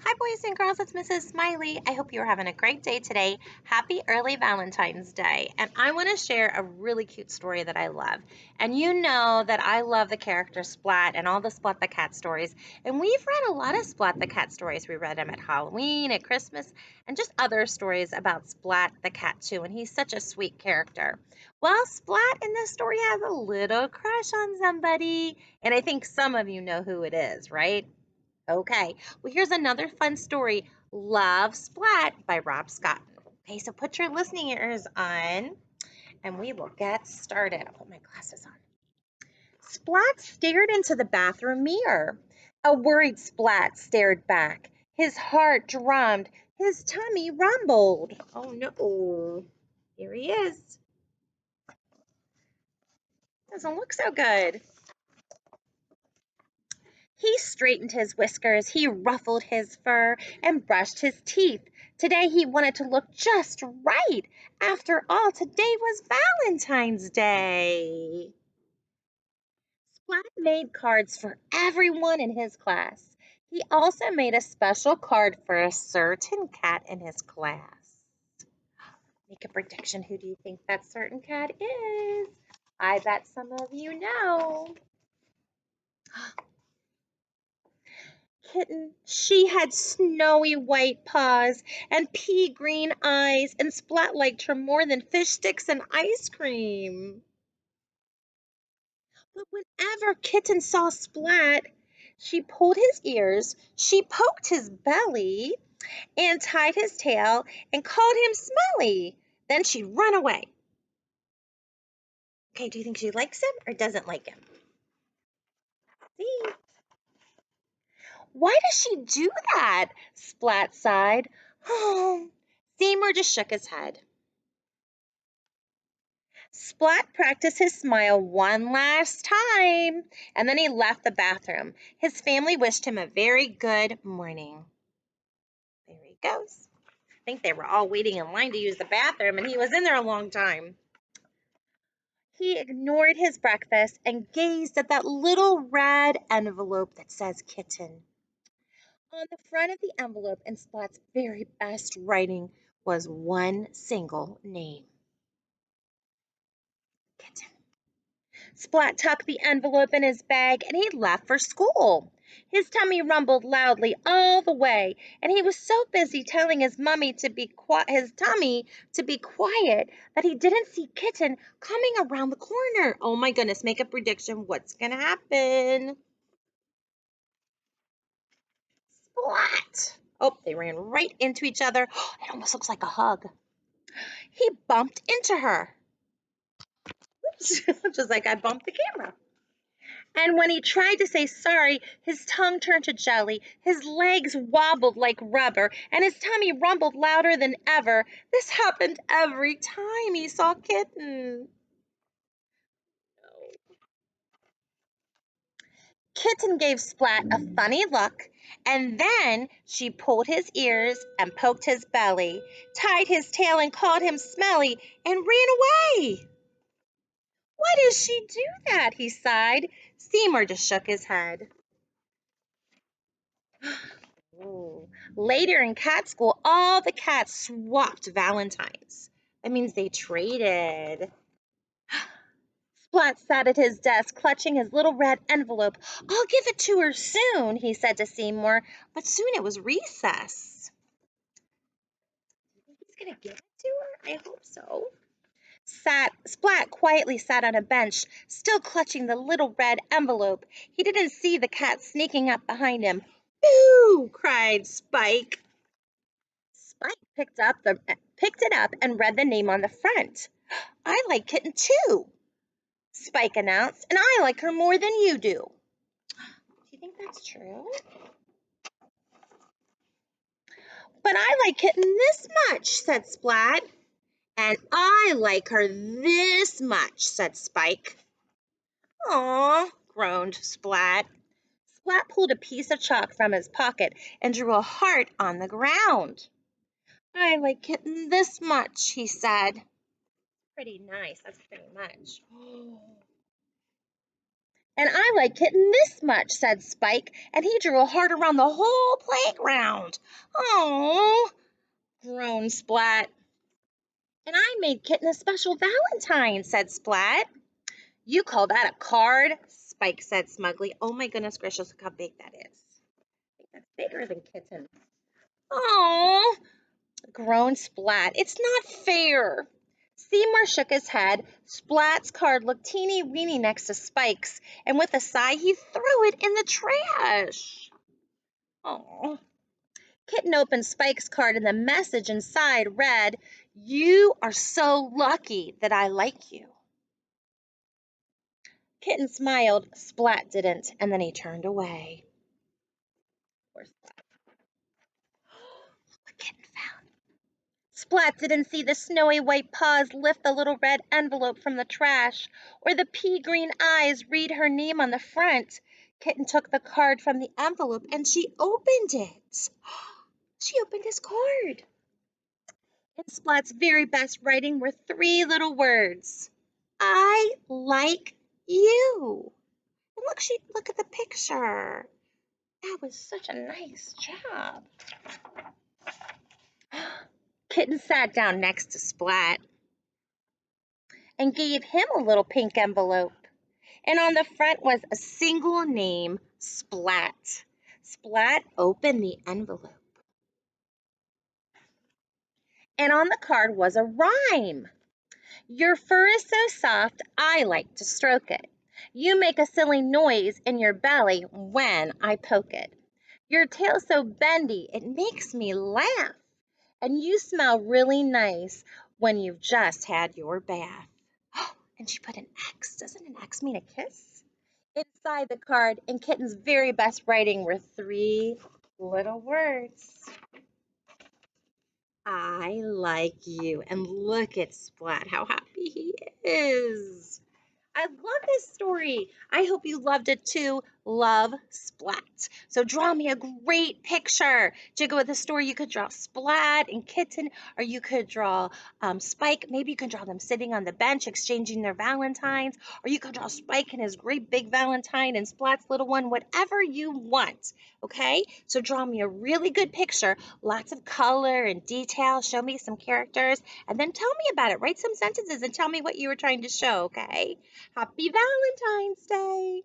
Hi, boys and girls. It's Mrs. Smiley. I hope you're having a great day today. Happy early Valentine's Day. And I want to share a really cute story that I love. And you know that I love the character Splat and all the Splat the Cat stories. And we've read a lot of Splat the Cat stories. We read them at Halloween, at Christmas, and just other stories about Splat the Cat, too. And he's such a sweet character. Well, Splat in this story has a little crush on somebody. And I think some of you know who it is, right? Okay, well, here's another fun story, Love Splat by Rob Scotten. Okay, so put your listening ears on and we will get started. I'll put my glasses on. Splat stared into the bathroom mirror. A worried Splat stared back. His heart drummed. His tummy rumbled. Oh no, here he is. Doesn't look so good. He straightened his whiskers, he ruffled his fur, and brushed his teeth. Today he wanted to look just right. After all, today was Valentine's Day. Splat made cards for everyone in his class. He also made a special card for a certain cat in his class. Make a prediction. Who do you think that certain cat is? I bet some of you know. Kitten, she had snowy white paws and pea green eyes, and Splat liked her more than fish sticks and ice cream. But whenever Kitten saw Splat, she pulled his ears, she poked his belly, and tied his tail and called him Smelly. Then she'd run away. Okay, do you think she likes him or doesn't like him? See? Why does she do that? Splat sighed. Oh, Seymour just shook his head. Splat practiced his smile one last time, and then he left the bathroom. His family wished him a very good morning. There he goes. I think they were all waiting in line to use the bathroom, and he was in there a long time. He ignored his breakfast and gazed at that little red envelope that says kitten. On the front of the envelope, in Splat's very best writing, was one single name. Kitten. Splat tucked the envelope in his bag and he left for school. His tummy rumbled loudly all the way, and he was so busy telling his mummy to be his tummy to be quiet that he didn't see Kitten coming around the corner. Oh my goodness, make a prediction. What's going to happen? Splat! Oh, they ran right into each other. It almost looks like a hug. He bumped into her. Just like I bumped the camera. And when he tried to say sorry, his tongue turned to jelly, his legs wobbled like rubber, and his tummy rumbled louder than ever. This happened every time he saw Kitten. Kitten gave Splat a funny look, and then she pulled his ears and poked his belly, tied his tail and called him Smelly, and ran away. Why does she do that? He sighed. Seymour just shook his head. Ooh. Later in cat school, all the cats swapped Valentines. That means they traded. Splat sat at his desk, clutching his little red envelope. I'll give it to her soon, he said to Seymour, but soon it was recess. He's going to give it to her? I hope so. Splat quietly sat on a bench, still clutching the little red envelope. He didn't see the cat sneaking up behind him. Boo! Cried Spike. Spike picked it up and read the name on the front. I like Kitten too, Spike announced, and I like her more than you do. Do you think that's true? But I like Kitten this much, said Splat. And I like her this much, said Spike. Aw, groaned Splat. Splat pulled a piece of chalk from his pocket and drew a heart on the ground. I like Kitten this much, he said. Pretty nice. That's pretty much. And I like Kitten this much, said Spike, and he drew a heart around the whole playground. Oh, groaned Splat. And I made Kitten a special Valentine, said Splat. You call that a card? Spike said smugly. Oh my goodness gracious, look how big that is. I think that's bigger than Kitten. Oh, groaned Splat. It's not fair. Seymour shook his head. Splat's card looked teeny weeny next to Spike's, and with a sigh, he threw it in the trash. Oh. Kitten opened Spike's card, and the message inside read, "You are so lucky that I like you." Kitten smiled. Splat didn't, and then he turned away. Poor Splat. The kitten found. Splat didn't see the snowy white paws lift the little red envelope from the trash, or the pea green eyes read her name on the front. Kitten took the card from the envelope and she opened it. She opened his card. In Splat's very best writing were three little words: I like you. And look at the picture. That was such a nice job. Kitten sat down next to Splat and gave him a little pink envelope. And on the front was a single name, Splat. Splat opened the envelope. And on the card was a rhyme. Your fur is so soft, I like to stroke it. You make a silly noise in your belly when I poke it. Your tail's so bendy, it makes me laugh. And you smell really nice when you've just had your bath. And she put an X. Doesn't an X mean a kiss? Inside the card, in Kitten's very best writing, were three little words: I like you. And look at Splat, how happy he is. I love this story. I hope you loved it too. Love, Splat. So draw me a great picture to go with the story. You could draw Splat and Kitten, or you could draw Spike. Maybe you can draw them sitting on the bench exchanging their Valentines, or you could draw Spike and his great big Valentine and Splat's little one, whatever you want. Okay? So draw me a really good picture, lots of color and detail. Show me some characters, and then tell me about it. Write some sentences and tell me what you were trying to show, okay? Happy Valentine's Day!